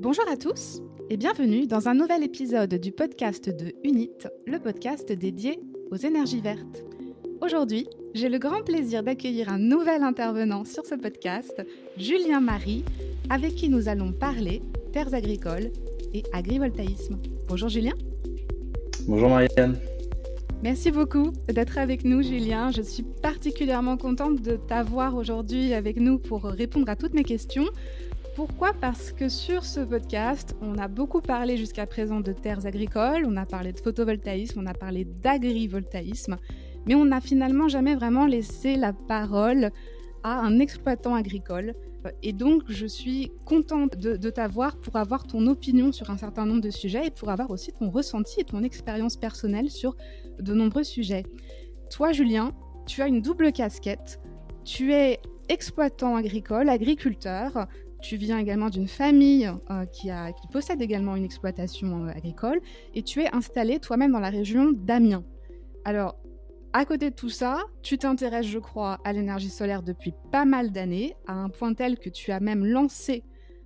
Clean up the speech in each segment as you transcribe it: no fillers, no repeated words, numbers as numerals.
Bonjour à tous et bienvenue dans un nouvel épisode du podcast de UNIT, le podcast dédié aux énergies vertes. Aujourd'hui, j'ai le grand plaisir d'accueillir un nouvel intervenant sur ce podcast, Julien Marie, avec qui nous allons parler terres agricoles et agrivoltaïsme. Bonjour Julien. Bonjour Marianne. Merci beaucoup d'être avec nous Julien. Je suis particulièrement contente de t'avoir aujourd'hui avec nous pour répondre à toutes mes questions. Pourquoi ? Parce que sur ce podcast, on a beaucoup parlé jusqu'à présent de terres agricoles, on a parlé de photovoltaïsme, on a parlé d'agrivoltaïsme, mais on n'a finalement jamais vraiment laissé la parole à un exploitant agricole. Et donc, je suis contente de t'avoir pour avoir ton opinion sur un certain nombre de sujets et pour avoir aussi ton ressenti et ton expérience personnelle sur de nombreux sujets. Toi, Julien, tu as une double casquette. Tu es exploitant agricole, agriculteur. Tu viens également d'une famille qui possède également une exploitation agricole et tu es installé toi-même dans la région d'Amiens. Alors, à côté de tout ça, tu t'intéresses, je crois, à l'énergie solaire depuis pas mal d'années, à un point tel que tu as même lancé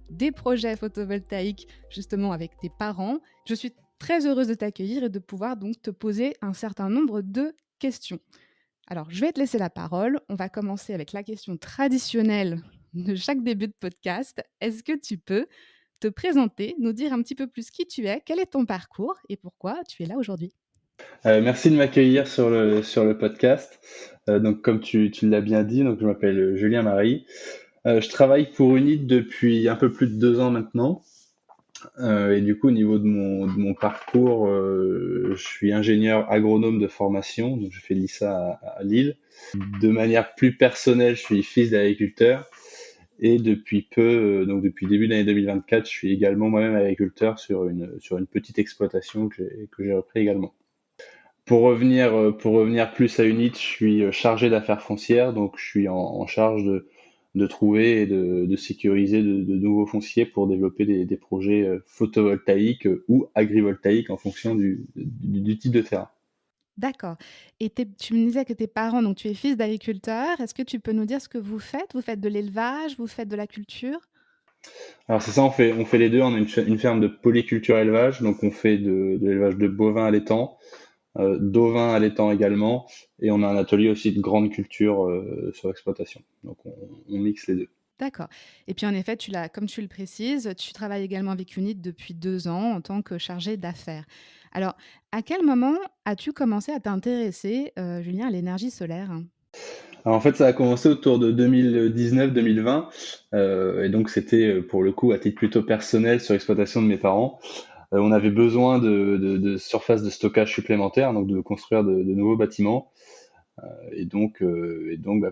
des projets photovoltaïques justement avec tes parents. Je suis très heureuse de t'accueillir et de pouvoir donc te poser un certain nombre de questions. Alors, je vais te laisser la parole. On va commencer avec la question traditionnelle de chaque début de podcast. Est-ce que tu peux te présenter, nous dire un petit peu plus qui tu es, quel est ton parcours et pourquoi tu es là aujourd'hui ? Merci de m'accueillir sur le podcast. Donc comme tu l'as bien dit, donc je m'appelle Julien Marie. Je travaille pour UNIT depuis un peu plus de 2 ans maintenant. Et du coup, au niveau de mon parcours, je suis ingénieur agronome de formation, donc je fais l'ISA à Lille. De manière plus personnelle, je suis fils d'agriculteur. Et depuis peu, donc depuis début de l'année 2024, je suis également moi-même agriculteur sur une petite exploitation que j'ai repris également. Pour revenir plus à UNIT, je suis chargé d'affaires foncières, donc je suis en charge de trouver et de sécuriser de nouveaux fonciers pour développer des projets photovoltaïques ou agrivoltaïques en fonction du type de terrain. D'accord. Et tu me disais que tes parents, donc tu es fils d'agriculteur. Est-ce que tu peux nous dire ce que vous faites ? Vous faites de l'élevage ? Vous faites de la culture ? Alors c'est ça, on fait les deux. On a une ferme de polyculture élevage, donc on fait de l'élevage de bovins allaitant, d'ovins allaitant également, et on a un atelier aussi de grande culture sur l'exploitation. Donc on mixe les deux. D'accord. Et puis en effet, comme tu le précises, tu travailles également avec UNIT depuis 2 ans en tant que chargé d'affaires. Alors, à quel moment as-tu commencé à t'intéresser, Julien, à l'énergie solaire ? Alors en fait, ça a commencé autour de 2019-2020, et donc c'était pour le coup à titre plutôt personnel sur l'exploitation de mes parents. On avait besoin de surfaces de stockage supplémentaires, donc de construire de nouveaux bâtiments. Et donc,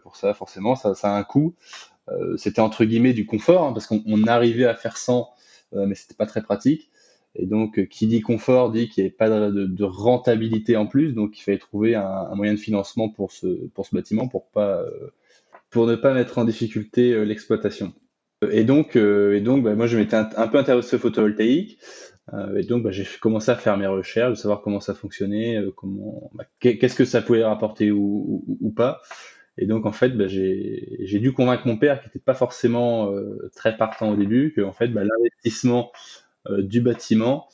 pour ça, forcément, ça a un coût. C'était entre guillemets du confort, hein, parce qu'on arrivait à faire sans, mais c'était pas très pratique. Et donc, qui dit confort dit qu'il n'y avait pas de rentabilité en plus, donc il fallait trouver un moyen de financement pour ce bâtiment pour ne pas mettre en difficulté l'exploitation. Et donc, moi, je m'étais un peu intéressé au photovoltaïque. Et donc, j'ai commencé à faire mes recherches, de savoir comment ça fonctionnait, qu'est-ce que ça pouvait rapporter ou pas. Et donc, en fait, j'ai dû convaincre mon père, qui n'était pas forcément très partant au début, que en fait, l'investissement du bâtiment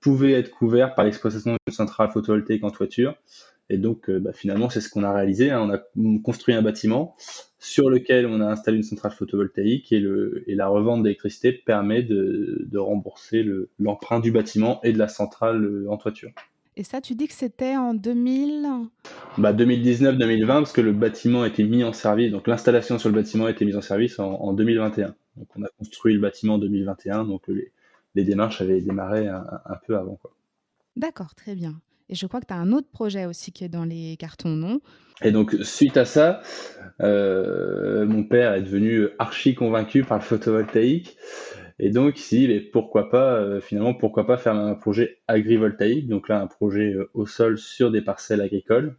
pouvait être couvert par l'exploitation d'une centrale photovoltaïque en toiture. Et donc, finalement, c'est ce qu'on a réalisé, hein. On a construit un bâtiment sur lequel on a installé une centrale photovoltaïque et la revente d'électricité permet de rembourser l'emprunt du bâtiment et de la centrale en toiture. Et ça, tu dis que c'était en 2000 ? 2019-2020, parce que le bâtiment a été mis en service, donc l'installation sur le bâtiment a été mise en service en 2021. Donc on a construit le bâtiment en 2021, donc les démarches avaient démarré un peu avant, quoi. D'accord, très bien. Et je crois que tu as un autre projet aussi qui est dans les cartons, non ? Et donc, suite à ça, mon père est devenu archi convaincu par le photovoltaïque. Et donc, il s'est dit, mais pourquoi pas, finalement, pourquoi pas faire un projet agrivoltaïque, donc là, un projet au sol sur des parcelles agricoles.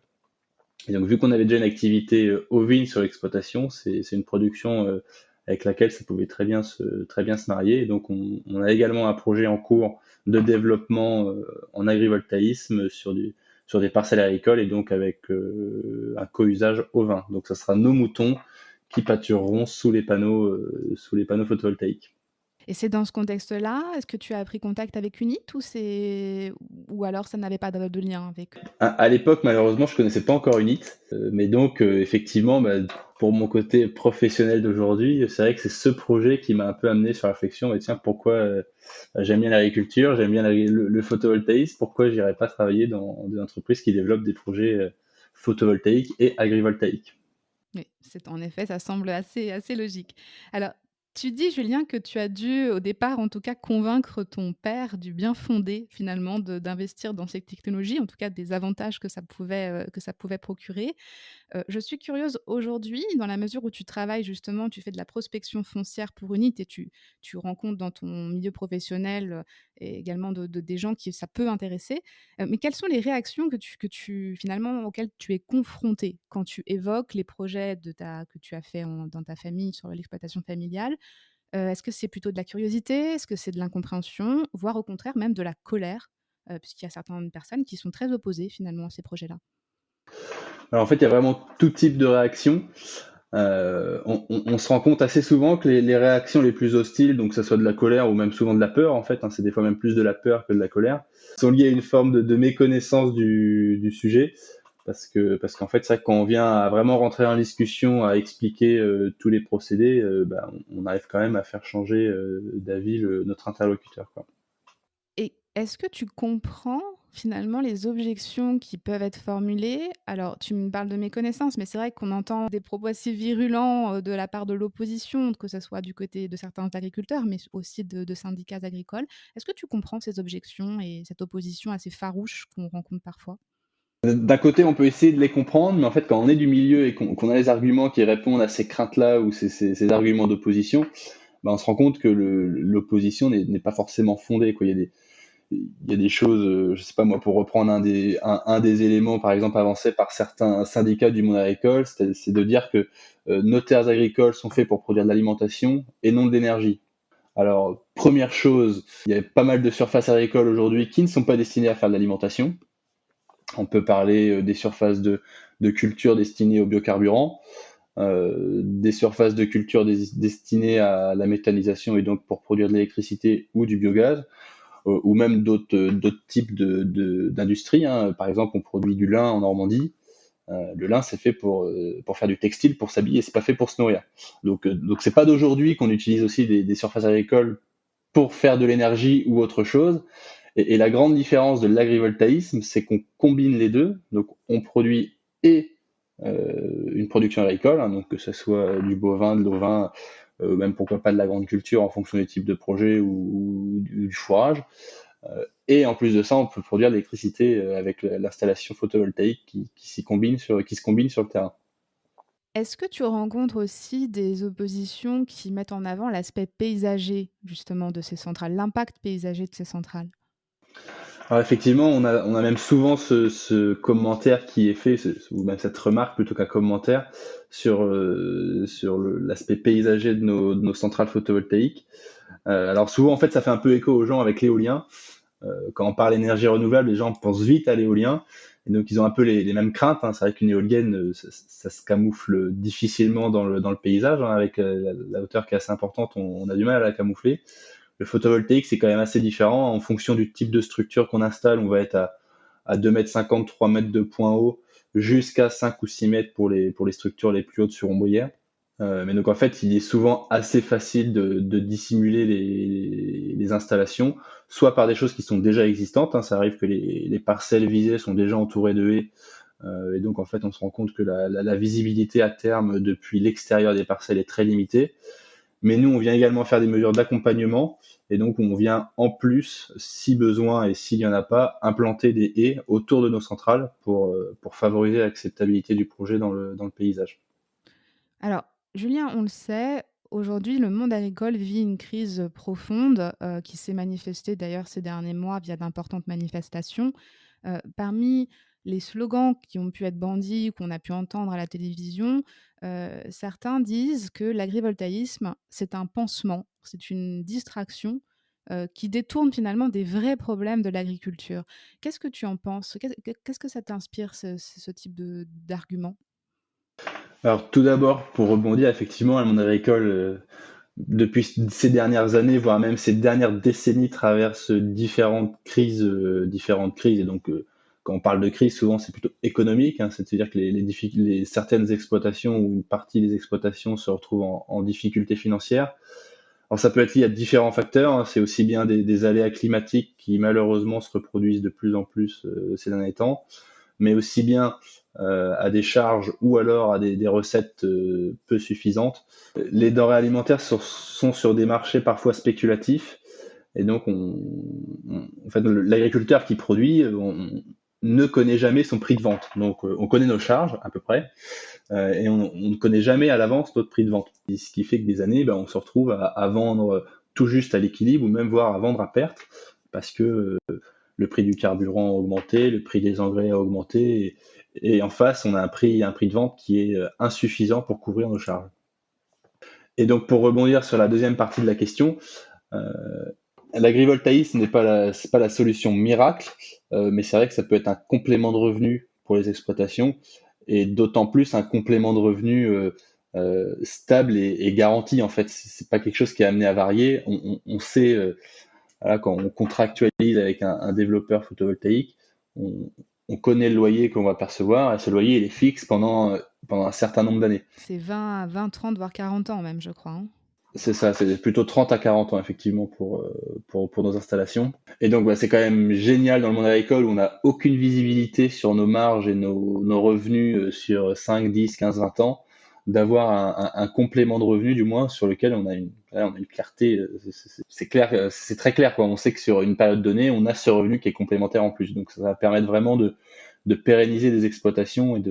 Et donc, vu qu'on avait déjà une activité ovine sur l'exploitation, c'est une production avec laquelle ça pouvait très bien se marier. Et donc, on a également un projet en cours de développement en agrivoltaïsme sur des parcelles agricoles et donc avec un co-usage ovin. Donc, ça sera nos moutons qui pâtureront sous les panneaux photovoltaïques. Et c'est dans ce contexte-là, est-ce que tu as pris contact avec Unit ou alors ça n'avait pas de lien avec eux? À l'époque, malheureusement, je connaissais pas encore Unit, mais donc effectivement, bah, pour mon côté professionnel d'aujourd'hui, c'est vrai que c'est ce projet qui m'a un peu amené sur la réflexion. Et tiens, pourquoi j'aime bien l'agriculture, j'aime bien le photovoltaïsme, pourquoi j'irais pas travailler dans des entreprises qui développent des projets photovoltaïques et agrivoltaïques? Oui, c'est en effet, ça semble assez logique. Alors, tu dis, Julien, que tu as dû, au départ, en tout cas, convaincre ton père du bien-fondé, finalement, d'investir dans ces technologies, en tout cas des avantages que ça pouvait procurer. Je suis curieuse aujourd'hui, dans la mesure où tu travailles justement, tu fais de la prospection foncière pour Unit et tu rencontres dans ton milieu professionnel, et également des gens qui ça peut intéresser. Mais quelles sont les réactions que tu finalement auxquelles tu es confrontée quand tu évoques les projets que tu as fait dans ta famille sur l'exploitation familiale? Est-ce que c'est plutôt de la curiosité? Est-ce que c'est de l'incompréhension? Voire au contraire même de la colère? Puisqu'il y a certaines personnes qui sont très opposées finalement à ces projets-là. Alors en fait, il y a vraiment tout type de réaction. On se rend compte assez souvent que les réactions les plus hostiles, donc que ça soit de la colère ou même souvent de la peur, en fait, hein, c'est des fois même plus de la peur que de la colère, sont liées à une forme de méconnaissance du sujet. Parce qu'en fait, c'est vrai que quand on vient à vraiment rentrer en discussion, à expliquer tous les procédés, bah, on arrive quand même à faire changer d'avis notre interlocuteur, quoi. Et est-ce que tu comprends finalement les objections qui peuvent être formulées? Alors, tu me parles de méconnaissance, mais c'est vrai qu'on entend des propos assez virulents de la part de l'opposition, que ce soit du côté de certains agriculteurs, mais aussi de syndicats agricoles. Est-ce que tu comprends ces objections et cette opposition assez farouche qu'on rencontre parfois? D'un côté, on peut essayer de les comprendre, mais en fait, quand on est du milieu et qu'on a les arguments qui répondent à ces craintes-là ou ces arguments d'opposition, bah, on se rend compte que l'opposition n'est pas forcément fondée, quoi. Il y a des choses, je sais pas moi, pour reprendre un des éléments, par exemple, avancés par certains syndicats du monde agricole, c'est de dire que nos terres agricoles sont faites pour produire de l'alimentation et non de l'énergie. Alors, première chose, il y a pas mal de surfaces agricoles aujourd'hui qui ne sont pas destinées à faire de l'alimentation. On peut parler des surfaces de culture destinées aux biocarburants, des surfaces de culture destinées à la méthanisation et donc pour produire de l'électricité ou du biogaz, ou même d'autres types d'industries, hein. Par exemple, on produit du lin en Normandie. Le lin, c'est fait pour faire du textile, pour s'habiller, c'est pas fait pour se nourrir. Donc c'est pas d'aujourd'hui qu'on utilise aussi des surfaces agricoles pour faire de l'énergie ou autre chose. Et la grande différence de l'agrivoltaïsme, c'est qu'on combine les deux. Donc, on produit et une production agricole, hein, donc que ce soit du bovin, de l'ovin, même pourquoi pas de la grande culture en fonction des types de projets ou du fourrage. Et en plus de ça, on peut produire de l'électricité avec l'installation photovoltaïque qui se combine sur le terrain. Est-ce que tu rencontres aussi des oppositions qui mettent en avant l'aspect paysager justement de ces centrales, l'impact paysager de ces centrales? Alors effectivement, on a même souvent ce commentaire qui est fait, ou même cette remarque plutôt qu'un commentaire, sur l'aspect paysager de nos centrales photovoltaïques. Alors souvent, en fait, ça fait un peu écho aux gens avec l'éolien. Quand on parle énergie renouvelable, les gens pensent vite à l'éolien. Et donc, ils ont un peu les mêmes craintes, hein. C'est vrai qu'une éolienne, ça se camoufle difficilement dans le paysage, hein. Avec la hauteur qui est assez importante, on a du mal à la camoufler. Le photovoltaïque, c'est quand même assez différent. En fonction du type de structure qu'on installe, on va être à 2,50 m, 3 mètres de point haut, jusqu'à 5 ou 6 mètres pour les structures les plus hautes sur ombrière. Mais donc en fait, il est souvent assez facile de dissimuler les installations, soit par des choses qui sont déjà existantes, hein. Ça arrive que les parcelles visées sont déjà entourées de haies, et donc en fait, on se rend compte que la visibilité à terme depuis l'extérieur des parcelles est très limitée. Mais nous, on vient également faire des mesures d'accompagnement, et donc on vient en plus, si besoin et s'il n'y en a pas, implanter des haies autour de nos centrales pour favoriser l'acceptabilité du projet dans le paysage. Alors, Julien, on le sait, aujourd'hui, le monde agricole vit une crise profonde qui s'est manifestée d'ailleurs ces derniers mois via d'importantes manifestations. Parmi les slogans qui ont pu être bandis, qu'on a pu entendre à la télévision, certains disent que l'agrivoltaïsme, c'est un pansement, c'est une distraction qui détourne finalement des vrais problèmes de l'agriculture. Qu'est-ce que tu en penses? Qu'est-ce que ça t'inspire, ce type d'argument? Alors tout d'abord, pour rebondir, effectivement, le monde agricole depuis ces dernières années, voire même ces dernières décennies, traverse différentes crises, Et donc, quand on parle de crise, souvent c'est plutôt économique, hein, c'est-à-dire que certaines exploitations ou une partie des exploitations se retrouvent en difficulté financière. Alors ça peut être lié à différents facteurs, hein. C'est aussi bien des aléas climatiques qui malheureusement se reproduisent de plus en plus ces derniers temps, mais aussi bien à des charges ou alors à des recettes peu suffisantes. Les denrées alimentaires sont sur des marchés parfois spéculatifs, et donc en fait, l'agriculteur qui produit ne connaît jamais son prix de vente. Donc on connaît nos charges à peu près, et on ne connaît jamais à l'avance notre prix de vente. Et ce qui fait que des années, ben, on se retrouve à vendre tout juste à l'équilibre ou même voire à vendre à perte parce que le prix du carburant a augmenté, le prix des engrais a augmenté, et en face, on a un prix de vente qui est insuffisant pour couvrir nos charges. Et donc, pour rebondir sur la deuxième partie de la question, euh, l'agrivoltaïsme c'est pas la solution miracle, mais c'est vrai que ça peut être un complément de revenu pour les exploitations, et d'autant plus un complément de revenu stable et garanti. En fait, c'est pas quelque chose qui est amené à varier. On sait, voilà, quand on contractualise avec un développeur photovoltaïque, on, on connaît le loyer qu'on va percevoir, et ce loyer il est fixe pendant un certain nombre d'années. C'est 20, 30, voire 40 ans même, je crois, hein. C'est ça, c'est plutôt 30 à 40 ans effectivement pour nos installations. Et donc c'est quand même génial dans le monde agricole où on n'a aucune visibilité sur nos marges et nos revenus sur 5, 10, 15, 20 ans, d'avoir un complément de revenus du moins sur lequel on a une clarté. C'est clair, c'est très clair quoi. On sait que sur une période donnée, on a ce revenu qui est complémentaire en plus. Donc ça va permettre vraiment de pérenniser des exploitations Et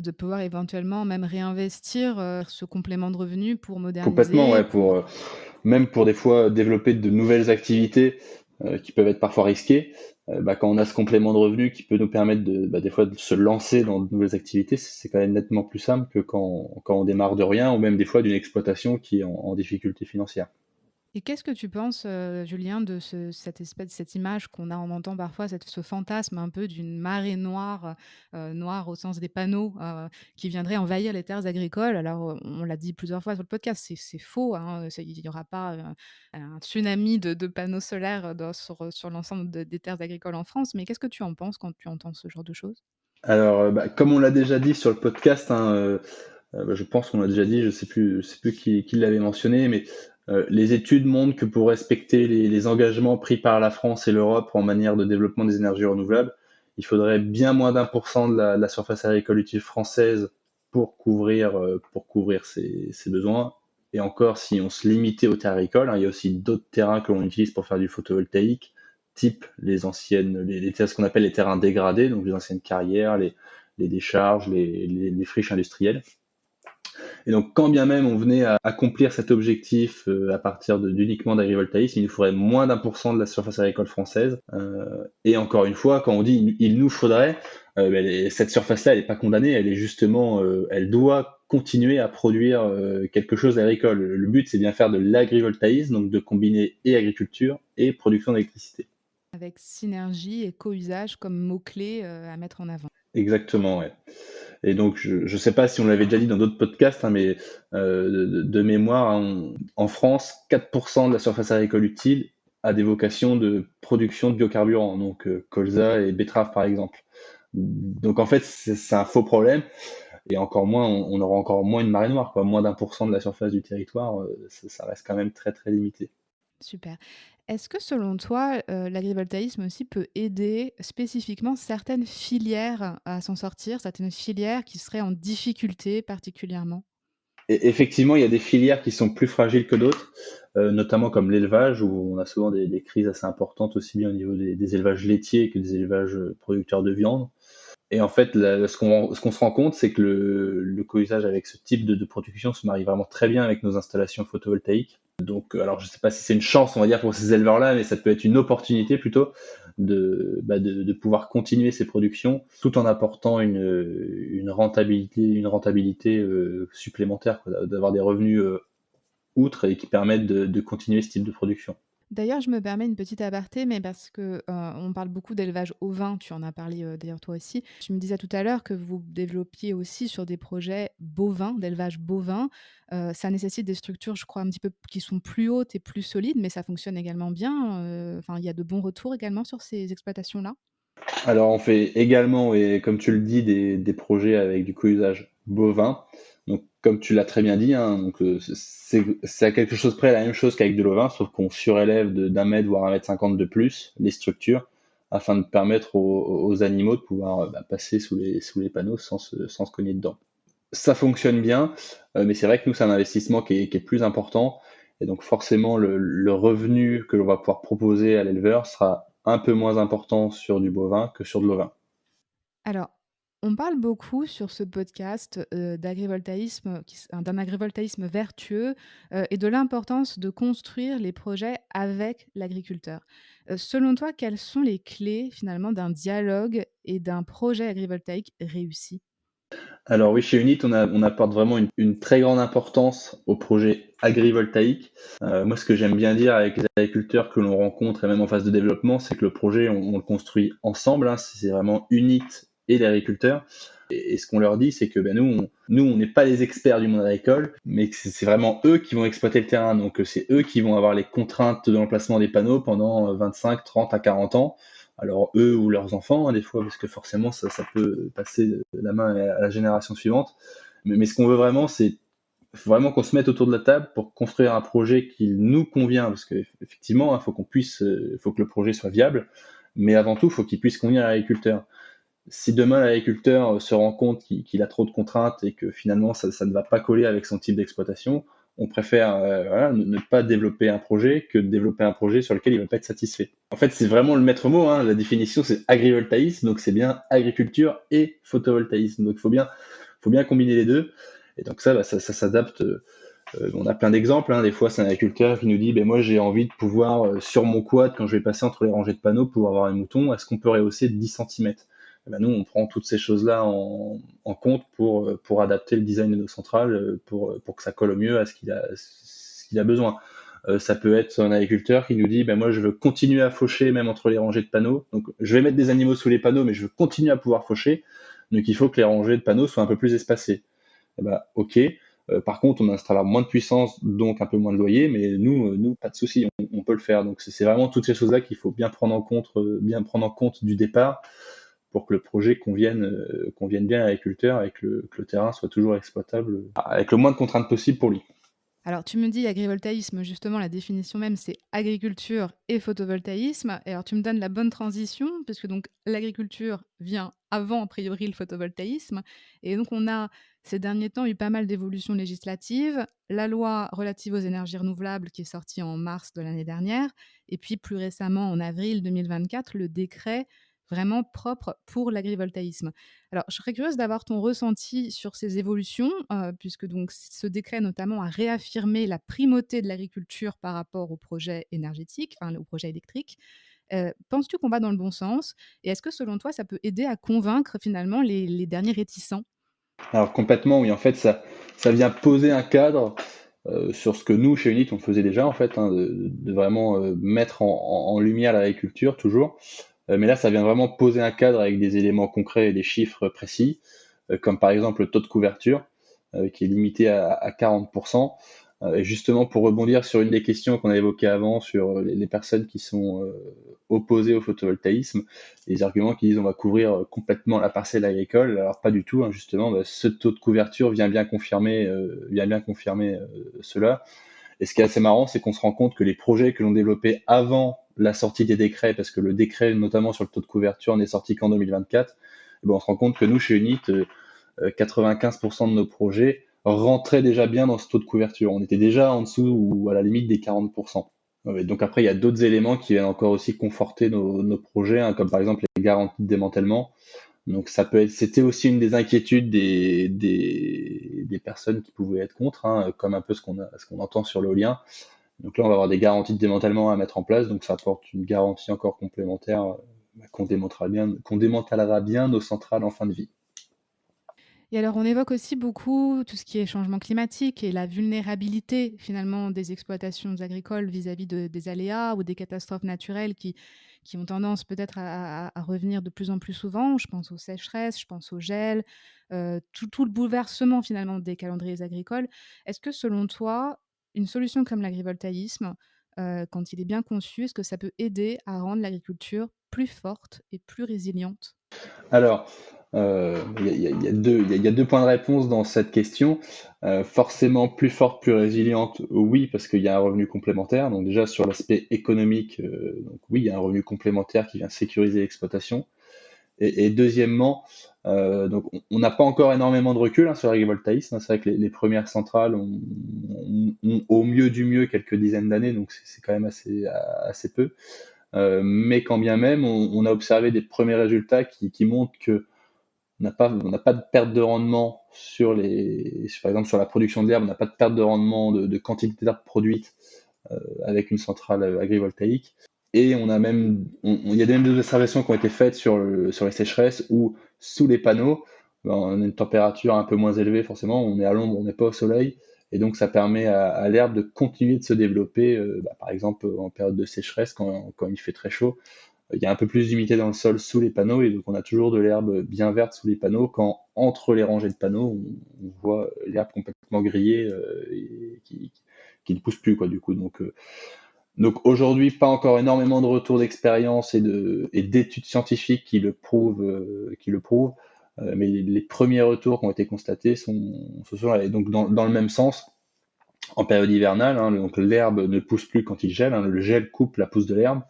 de pouvoir éventuellement même réinvestir, ce complément de revenu pour complètement, moderniser, ouais, pour même pour des fois développer de nouvelles activités qui peuvent être parfois risquées. Quand on a ce complément de revenu qui peut nous permettre des fois de se lancer dans de nouvelles activités, c'est quand même nettement plus simple que quand on démarre de rien, ou même des fois d'une exploitation qui est en difficulté financière. Et qu'est-ce que tu penses, Julien, de cette image qu'on a, on entend parfois ce fantasme un peu d'une marée noire, noire au sens des panneaux, qui viendrait envahir les terres agricoles. Alors, on l'a dit plusieurs fois sur le podcast, c'est faux, hein, il y aura pas, un tsunami de panneaux solaires sur l'ensemble des terres agricoles en France. Mais qu'est-ce que tu en penses quand tu entends ce genre de choses? Alors, comme on l'a déjà dit sur le podcast, hein, je pense qu'on l'a déjà dit, je sais plus qui l'avait mentionné, mais les études montrent que pour respecter les engagements pris par la France et l'Europe en matière de développement des énergies renouvelables, il faudrait bien moins d'1% de la surface agricole utile française pour couvrir ses besoins. Et encore, si on se limitait aux terres agricoles, hein, il y a aussi d'autres terrains que l'on utilise pour faire du photovoltaïque, type ce qu'on appelle les terrains dégradés, donc les anciennes carrières, les décharges, les friches industrielles. Et donc, quand bien même on venait à accomplir cet objectif à partir d'uniquement d'agrivoltaïsme, il nous faudrait moins d'1% de la surface agricole française. Et encore une fois, quand on dit il nous faudrait, cette surface-là, elle n'est pas condamnée, elle est justement, elle doit continuer à produire quelque chose d'agricole. Le but, c'est bien faire de l'agrivoltaïsme, donc de combiner et agriculture et production d'électricité. Avec synergie et co-usage comme mots-clés, à mettre en avant. Exactement, ouais. Et donc, je ne sais pas si on l'avait déjà dit dans d'autres podcasts, hein, mais de mémoire, hein, en France, 4% de la surface agricole utile a des vocations de production de biocarburants, donc colza et betterave par exemple. Donc en fait, c'est un faux problème, et encore moins, on aura encore moins une marée noire, quoi. Moins d'1% de la surface du territoire, ça reste quand même très très limité. Super. Est-ce que selon toi, l'agrivoltaïsme aussi peut aider spécifiquement certaines filières à s'en sortir, certaines filières qui seraient en difficulté particulièrement? Et effectivement, il y a des filières qui sont plus fragiles que d'autres, notamment comme l'élevage, où on a souvent des crises assez importantes, aussi bien au niveau des élevages laitiers que des élevages producteurs de viande. Et en fait, ce qu'on se rend compte, c'est que le co-usage avec ce type de production se marie vraiment très bien avec nos installations photovoltaïques. Donc, alors je ne sais pas si c'est une chance, on va dire, pour ces éleveurs-là, mais ça peut être une opportunité plutôt de pouvoir continuer ces productions tout en apportant une rentabilité supplémentaire, quoi, d'avoir des revenus outre et qui permettent de continuer ce type de production. D'ailleurs, je me permets une petite aparté, mais parce que, on parle beaucoup d'élevage ovin, tu en as parlé, d'ailleurs toi aussi. Tu me disais tout à l'heure que vous développiez aussi sur des projets bovins, d'élevage bovin. Ça nécessite des structures, je crois, un petit peu qui sont plus hautes et plus solides, mais ça fonctionne également bien, enfin, il y a de bons retours également sur ces exploitations-là? Alors, on fait également, et comme tu le dis, des projets avec du co-usage bovin. Donc, comme tu l'as très bien dit, hein, donc, c'est à quelque chose près la même chose qu'avec de l'ovin, sauf qu'on surélève d'un mètre, voire 1,50 m de plus les structures, afin de permettre aux animaux de pouvoir passer sous les panneaux sans se cogner dedans. Ça fonctionne bien, mais c'est vrai que nous, c'est un investissement qui est plus important. Et donc forcément, le revenu que l'on va pouvoir proposer à l'éleveur sera un peu moins important sur du bovin que sur de l'ovin. Alors, on parle beaucoup sur ce podcast, d'agrivoltaïsme d'un agrivoltaïsme vertueux, et de l'importance de construire les projets avec l'agriculteur. Selon toi, quelles sont les clés finalement d'un dialogue et d'un projet agrivoltaïque réussi? Alors oui, chez Unit, on apporte vraiment une très grande importance au projet agrivoltaïque. Moi, ce que j'aime bien dire avec les agriculteurs que l'on rencontre et même en phase de développement, c'est que le projet, on le construit ensemble, hein, c'est vraiment Unit et l'agriculteur. Et ce qu'on leur dit, c'est que nous, on n'est pas les experts du monde agricole, mais que c'est vraiment eux qui vont exploiter le terrain. Donc, c'est eux qui vont avoir les contraintes de l'emplacement des panneaux pendant 25, 30 à 40 ans. Alors, eux ou leurs enfants, hein, des fois, parce que forcément, ça peut passer la main à la génération suivante. Mais ce qu'on veut vraiment, c'est vraiment qu'on se mette autour de la table pour construire un projet qui nous convient, parce qu'effectivement, il faut faut que le projet soit viable, mais avant tout, il faut qu'il puisse convenir à l'agriculteur. Si demain l'agriculteur se rend compte qu'il a trop de contraintes et que finalement ça ne va pas coller avec son type d'exploitation, on préfère voilà, ne pas développer un projet que de développer un projet sur lequel il ne va pas être satisfait. En fait, c'est vraiment le maître mot, hein, la définition c'est agrivoltaïsme, donc c'est bien agriculture et photovoltaïsme. Donc il faut bien combiner les deux. Et donc ça s'adapte. On a plein d'exemples, hein. Des fois, c'est un agriculteur qui nous dit ben, moi, j'ai envie de pouvoir, sur mon quad, quand je vais passer entre les rangées de panneaux, pouvoir avoir un mouton. Est-ce qu'on peut rehausser de 10 centimètres? Ben, nous, on prend toutes ces choses-là en compte pour adapter le design de nos centrales, pour que ça colle au mieux à ce qu'il a besoin. Ça peut être un agriculteur qui nous dit ben, moi, je veux continuer à faucher même entre les rangées de panneaux. Donc, je vais mettre des animaux sous les panneaux, mais je veux continuer à pouvoir faucher. Donc, il faut que les rangées de panneaux soient un peu plus espacées. Eh ben, ok. Par contre, on installera moins de puissance, donc un peu moins de loyer, mais nous, pas de souci, on peut le faire. Donc c'est vraiment toutes ces choses-là qu'il faut bien prendre en compte du départ pour que le projet convienne bien à l'agriculteur et que le terrain soit toujours exploitable avec le moins de contraintes possible pour lui. Alors, tu me dis agrivoltaïsme, justement, la définition même, c'est agriculture et photovoltaïsme. Et alors, tu me donnes la bonne transition, puisque donc l'agriculture vient avant, a priori, le photovoltaïsme. Et donc, on a ces derniers temps eu pas mal d'évolutions législatives. La loi relative aux énergies renouvelables qui est sortie en mars de l'année dernière. Et puis, plus récemment, en avril 2024, le décret vraiment propre pour l'agrivoltaïsme. Alors, je serais curieuse d'avoir ton ressenti sur ces évolutions, puisque donc ce décret notamment a réaffirmé la primauté de l'agriculture par rapport aux projets énergétiques, enfin aux projets électriques. Penses-tu qu'on va dans le bon sens? Et est-ce que selon toi, ça peut aider à convaincre finalement les derniers réticents? Alors complètement, oui, en fait, ça vient poser un cadre sur ce que nous, chez Unit, on faisait déjà, en fait, hein, de vraiment mettre en lumière l'agriculture, toujours. Mais là, ça vient vraiment poser un cadre avec des éléments concrets et des chiffres précis, comme par exemple le taux de couverture, qui est limité à 40%. Et justement, pour rebondir sur une des questions qu'on a évoquées avant, sur les personnes qui sont opposées au photovoltaïsme, les arguments qui disent on va couvrir complètement la parcelle agricole, alors pas du tout, hein, justement, ce taux de couverture vient bien confirmer cela. Et ce qui est assez marrant, c'est qu'on se rend compte que les projets que l'on développait avant la sortie des décrets, parce que le décret, notamment sur le taux de couverture, n'est sorti qu'en 2024, eh ben, on se rend compte que nous, chez Unit, 95% de nos projets rentraient déjà bien dans ce taux de couverture. On était déjà en dessous ou à la limite des 40%. Ouais, donc après, il y a d'autres éléments qui viennent encore aussi conforter nos projets, hein, comme par exemple les garanties de démantèlement. Donc c'était aussi une des inquiétudes des personnes qui pouvaient être contre, hein, comme un peu ce qu'on entend sur l'éolien. Donc là, on va avoir des garanties de démantèlement à mettre en place, donc ça apporte une garantie encore complémentaire qu'on démantèlera bien nos centrales en fin de vie. Et alors, on évoque aussi beaucoup tout ce qui est changement climatique et la vulnérabilité finalement des exploitations agricoles vis-à-vis des aléas ou des catastrophes naturelles qui ont tendance peut-être à revenir de plus en plus souvent. Je pense aux sécheresses, je pense au gel, tout le bouleversement finalement des calendriers agricoles. Est-ce que selon toi, une solution comme l'agrivoltaïsme, quand il est bien conçu, est-ce que ça peut aider à rendre l'agriculture plus forte et plus résiliente? Alors, il y a deux points de réponse dans cette question. Forcément, plus forte, plus résiliente, oui, parce qu'il y a un revenu complémentaire. Donc déjà, sur l'aspect économique, donc oui, il y a un revenu complémentaire qui vient sécuriser l'exploitation. Et deuxièmement, donc on n'a pas encore énormément de recul sur l'agrivoltaïsme, hein. C'est vrai que les premières centrales ont au mieux du mieux quelques dizaines d'années, donc c'est quand même assez peu. Mais quand bien même, on a observé des premiers résultats qui montrent que on n'a pas de perte de rendement par exemple sur la production de l'herbe, on n'a pas de perte de rendement de quantité d'herbe produite avec une centrale agrivoltaïque. Et il y a même des observations qui ont été faites sur les sécheresses où sous les panneaux, ben, on a une température un peu moins élevée forcément, on est à l'ombre, on n'est pas au soleil, et donc ça permet à l'herbe de continuer de se développer, par exemple en période de sécheresse quand il fait très chaud. Il y a un peu plus d'humidité dans le sol sous les panneaux et donc on a toujours de l'herbe bien verte sous les panneaux quand entre les rangées de panneaux on voit l'herbe complètement grillée et qui ne pousse plus quoi du coup donc aujourd'hui pas encore énormément de retours d'expérience et d'études scientifiques qui le prouvent, mais les premiers retours qui ont été constatés ce sont et donc dans le même sens en période hivernale, hein, donc l'herbe ne pousse plus quand il gèle, hein, le gel coupe la pousse de l'herbe.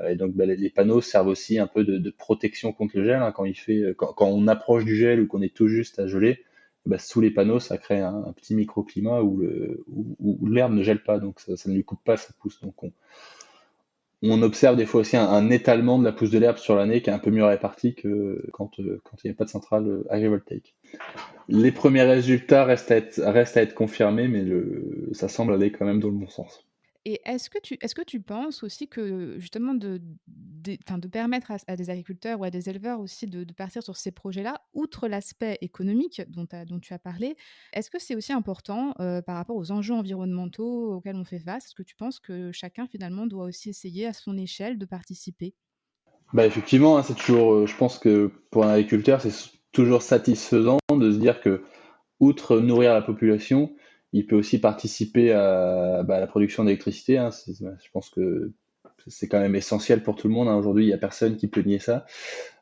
Et donc les panneaux servent aussi un peu de protection contre le gel, hein, quand on approche du gel ou qu'on est tout juste à geler, sous les panneaux ça crée un petit microclimat où l'herbe ne gèle pas, donc ça ne lui coupe pas sa pousse. Donc on observe des fois aussi un étalement de la pousse de l'herbe sur l'année qui est un peu mieux réparti que quand il n'y a pas de centrale agrivoltaïque. Les premiers résultats restent à être confirmés, mais ça semble aller quand même dans le bon sens. Et est-ce que tu penses aussi que justement de permettre à des agriculteurs ou à des éleveurs aussi de partir sur ces projets-là, outre l'aspect économique dont tu as parlé, est-ce que c'est aussi important, par rapport aux enjeux environnementaux auxquels on fait face? Est-ce que tu penses que chacun finalement doit aussi essayer à son échelle de participer? Effectivement, hein, c'est toujours, je pense que pour un agriculteur, toujours satisfaisant de se dire que, outre nourrir la population, il peut aussi participer à la production d'électricité, hein. Je pense que c'est quand même essentiel pour tout le monde, hein. Aujourd'hui, il n'y a personne qui peut nier ça.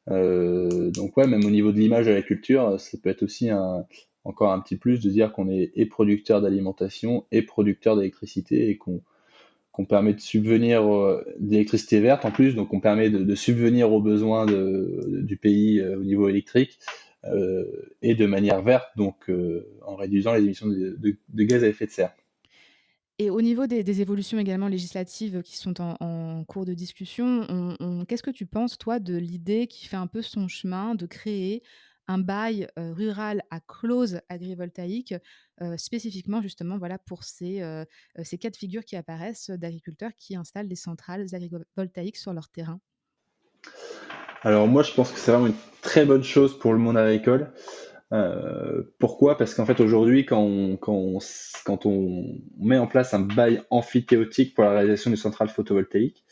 Donc ouais, même au niveau de l'image de la culture, ça peut être aussi encore un petit plus de dire qu'on est et producteur d'alimentation et producteur d'électricité et qu'on permet de subvenir d'électricité verte en plus, donc on permet de subvenir aux besoins du pays au niveau électrique euh, et de manière verte, donc en réduisant les émissions de gaz à effet de serre. Et au niveau des évolutions également législatives qui sont en cours de discussion, qu'est-ce que tu penses, toi, de l'idée qui fait un peu son chemin de créer un bail rural à clause agrivoltaïque, spécifiquement justement voilà, pour ces cas de figure qui apparaissent d'agriculteurs qui installent des centrales agrivoltaïques sur leur terrain? Alors moi, je pense que c'est vraiment une très bonne chose pour le monde agricole. Pourquoi? Parce qu'en fait, aujourd'hui, quand on met en place un bail amphithéotique pour la réalisation d'une centrale photovoltaïque,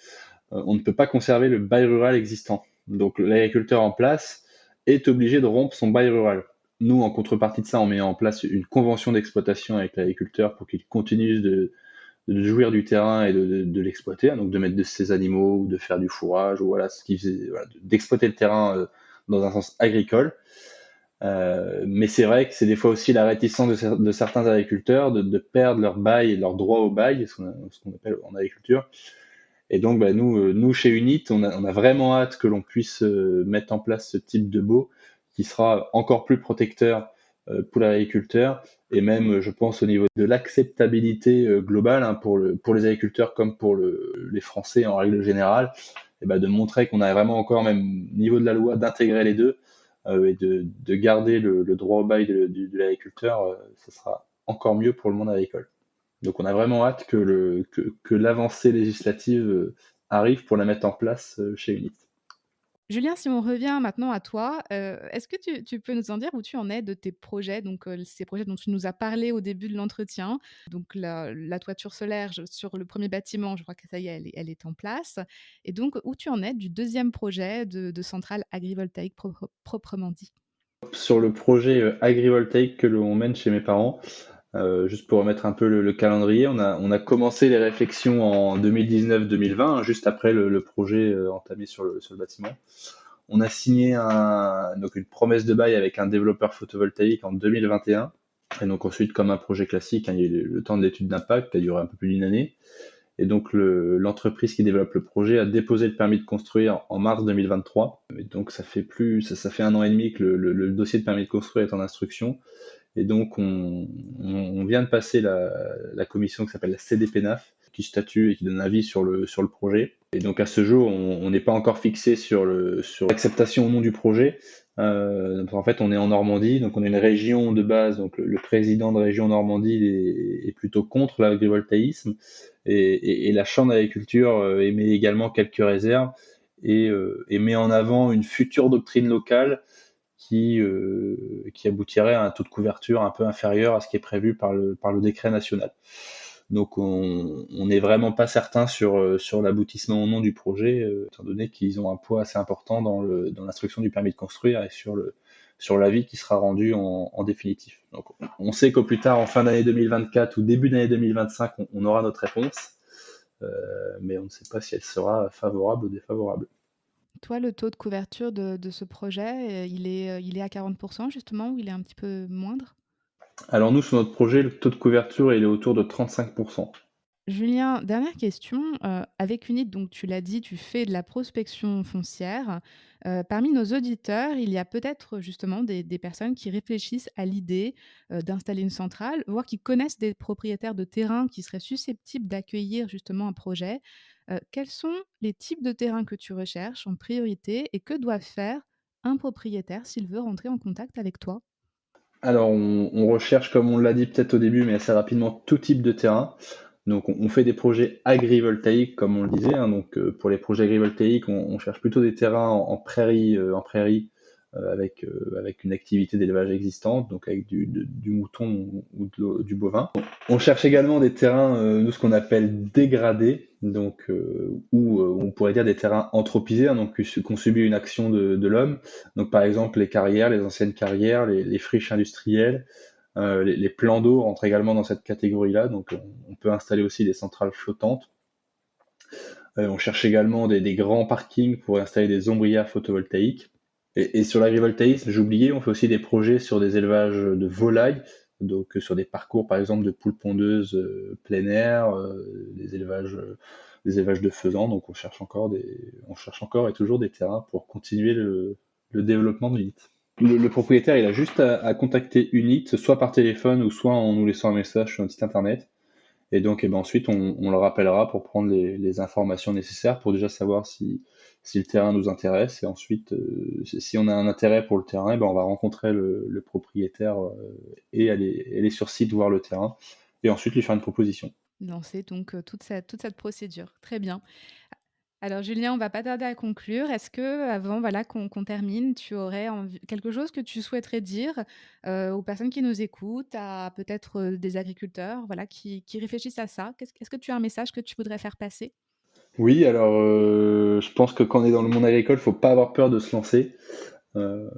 on ne peut pas conserver le bail rural existant. Donc l'agriculteur en place est obligé de rompre son bail rural. Nous, en contrepartie de ça, on met en place une convention d'exploitation avec l'agriculteur pour qu'il continue de jouir du terrain et de l'exploiter, hein, donc de mettre de ses animaux ou de faire du fourrage ou voilà, voilà, d'exploiter le terrain dans un sens agricole. Mais c'est vrai que c'est des fois aussi la réticence de certains agriculteurs de perdre leur bail et leur droit au bail, ce qu'on appelle en agriculture. Et donc, nous chez Unit, on a vraiment hâte que l'on puisse mettre en place ce type de baux qui sera encore plus protecteur pour l'agriculteur et même, je pense, au niveau de l'acceptabilité globale, hein, pour les agriculteurs comme pour les Français en règle générale, et de montrer qu'on a vraiment encore, même au niveau de la loi, d'intégrer les deux et de garder le droit au bail de l'agriculteur, ce sera encore mieux pour le monde agricole. Donc on a vraiment hâte que l'avancée législative arrive pour la mettre en place chez Unit. Julien, si on revient maintenant à toi, est-ce que tu peux nous en dire où tu en es de tes projets? Donc, ces projets dont tu nous as parlé au début de l'entretien. Donc la toiture solaire sur le premier bâtiment, je crois que ça y est, elle est en place. Et donc, où tu en es du deuxième projet de centrale agrivoltaïque proprement dit? Sur le projet agrivoltaïque que l'on mène chez mes parents, juste pour remettre un peu le calendrier, on a commencé les réflexions en 2019-2020, hein, juste après le projet entamé sur le bâtiment. On a signé donc une promesse de bail avec un développeur photovoltaïque en 2021. Et donc ensuite, comme un projet classique, hein, il y a eu le temps de l'étude d'impact qui a duré un peu plus d'une année. Et donc l'entreprise qui développe le projet a déposé le permis de construire en mars 2023. Et donc ça fait 1 an et demi que le dossier de permis de construire est en instruction. Et donc on vient de passer la commission qui s'appelle la CDPNAF, qui statue et qui donne avis sur le projet. Et donc à ce jour, on n'est pas encore fixé sur l'acceptation ou non du projet. En fait, on est en Normandie, donc on est une région de base. Donc le président de région Normandie est plutôt contre l'agrivoltaïsme, et la Chambre d'agriculture émet également quelques réserves et met en avant une future doctrine locale qui aboutirait à un taux de couverture un peu inférieur à ce qui est prévu par le décret national. Donc on n'est vraiment pas certain sur l'aboutissement ou non du projet, étant donné qu'ils ont un poids assez important dans l'instruction du permis de construire et sur l'avis qui sera rendu en définitif. Donc on sait qu'au plus tard, en fin d'année 2024 ou début d'année 2025, on aura notre réponse, mais on ne sait pas si elle sera favorable ou défavorable. Toi, le taux de couverture de ce projet, il est à 40 justement, ou il est un petit peu moindre? Alors nous, sur notre projet, le taux de couverture, il est autour de 35%. Julien, dernière question, avec Unit, donc tu l'as dit, tu fais de la prospection foncière. Parmi nos auditeurs, il y a peut-être justement des personnes qui réfléchissent à l'idée, d'installer une centrale, voire qui connaissent des propriétaires de terrains qui seraient susceptibles d'accueillir justement un projet. Quels sont les types de terrains que tu recherches en priorité et que doit faire un propriétaire s'il veut rentrer en contact avec toi? Alors, on recherche, comme on l'a dit peut-être au début, mais assez rapidement, tout type de terrain. Donc, on fait des projets agrivoltaïques, comme on le disait, hein. Donc, pour les projets agrivoltaïques, on cherche plutôt des terrains en prairie, avec une activité d'élevage existante, donc avec du mouton ou du bovin. On cherche également des terrains, nous, ce qu'on appelle dégradés, donc où on pourrait dire des terrains anthropisés, hein, donc qu'on subit une action de l'homme. Donc, par exemple, les carrières, les anciennes carrières, les friches industrielles, les plans d'eau rentrent également dans cette catégorie-là. Donc, on peut installer aussi des centrales flottantes. On cherche également des grands parkings pour installer des ombrières photovoltaïques. Et sur l'agrivoltaïsme, j'ai oublié, on fait aussi des projets sur des élevages de volailles, donc sur des parcours par exemple de poules pondeuses plein air, des élevages de faisans. Donc on cherche encore et toujours des terrains pour continuer le développement de l'unité. Le propriétaire, il a juste à contacter Unit, soit par téléphone ou soit en nous laissant un message sur notre site internet. Et donc, ensuite, on le rappellera pour prendre les informations nécessaires pour déjà savoir si le terrain nous intéresse. Et ensuite, si on a un intérêt pour le terrain, on va rencontrer le propriétaire et aller sur site voir le terrain. Et ensuite, lui faire une proposition. Lancer donc toute cette procédure. Très bien. Alors Julien, on va pas tarder à conclure. Est-ce que avant, voilà, qu'on termine, tu aurais quelque chose que tu souhaiterais dire aux personnes qui nous écoutent, à peut-être des agriculteurs, voilà, qui réfléchissent à ça? Est-ce que tu as un message que tu voudrais faire passer? Oui, alors je pense que quand on est dans le monde agricole, faut pas avoir peur de se lancer. Euh,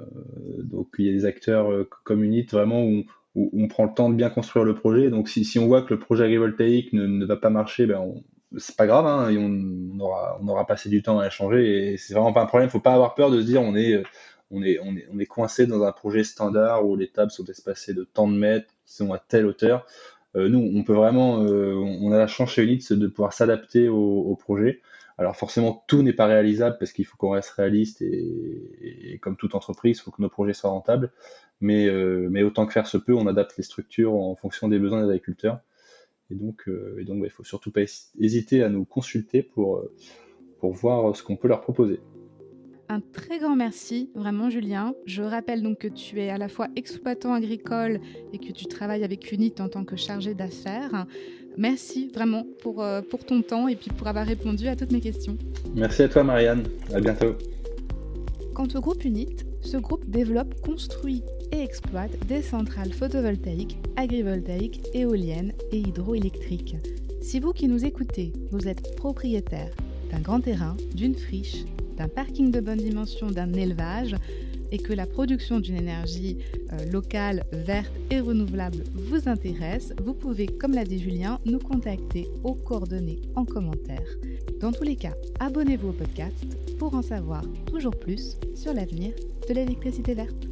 donc il y a des acteurs comme Unit vraiment où on prend le temps de bien construire le projet. Donc si on voit que le projet agrivoltaïque ne va pas marcher, c'est pas grave, hein, et on aura passé du temps à changer et c'est vraiment pas un problème. Faut pas avoir peur de se dire on est coincé dans un projet standard où les tables sont espacées de tant de mètres, qui sont à telle hauteur. Nous, on peut vraiment, on a la chance chez Unit de pouvoir s'adapter au projet. Alors forcément, tout n'est pas réalisable parce qu'il faut qu'on reste réaliste et comme toute entreprise, il faut que nos projets soient rentables. Mais autant que faire se peut, on adapte les structures en fonction des besoins des agriculteurs. Et donc, il faut surtout pas hésiter à nous consulter pour voir ce qu'on peut leur proposer. Un très grand merci, vraiment Julien. Je rappelle donc que tu es à la fois exploitant agricole et que tu travailles avec Unit en tant que chargé d'affaires. Merci vraiment pour ton temps et puis pour avoir répondu à toutes mes questions. Merci à toi, Marianne. À bientôt. Quant au groupe UNIT, ce groupe développe, construit et exploite des centrales photovoltaïques, agrivoltaïques, éoliennes et hydroélectriques. Si vous qui nous écoutez, vous êtes propriétaire d'un grand terrain, d'une friche, d'un parking de bonne dimension, d'un élevage, et que la production d'une énergie locale, verte et renouvelable vous intéresse, vous pouvez, comme l'a dit Julien, nous contacter aux coordonnées en commentaire. Dans tous les cas, abonnez-vous au podcast pour en savoir toujours plus sur l'avenir de l'électricité verte.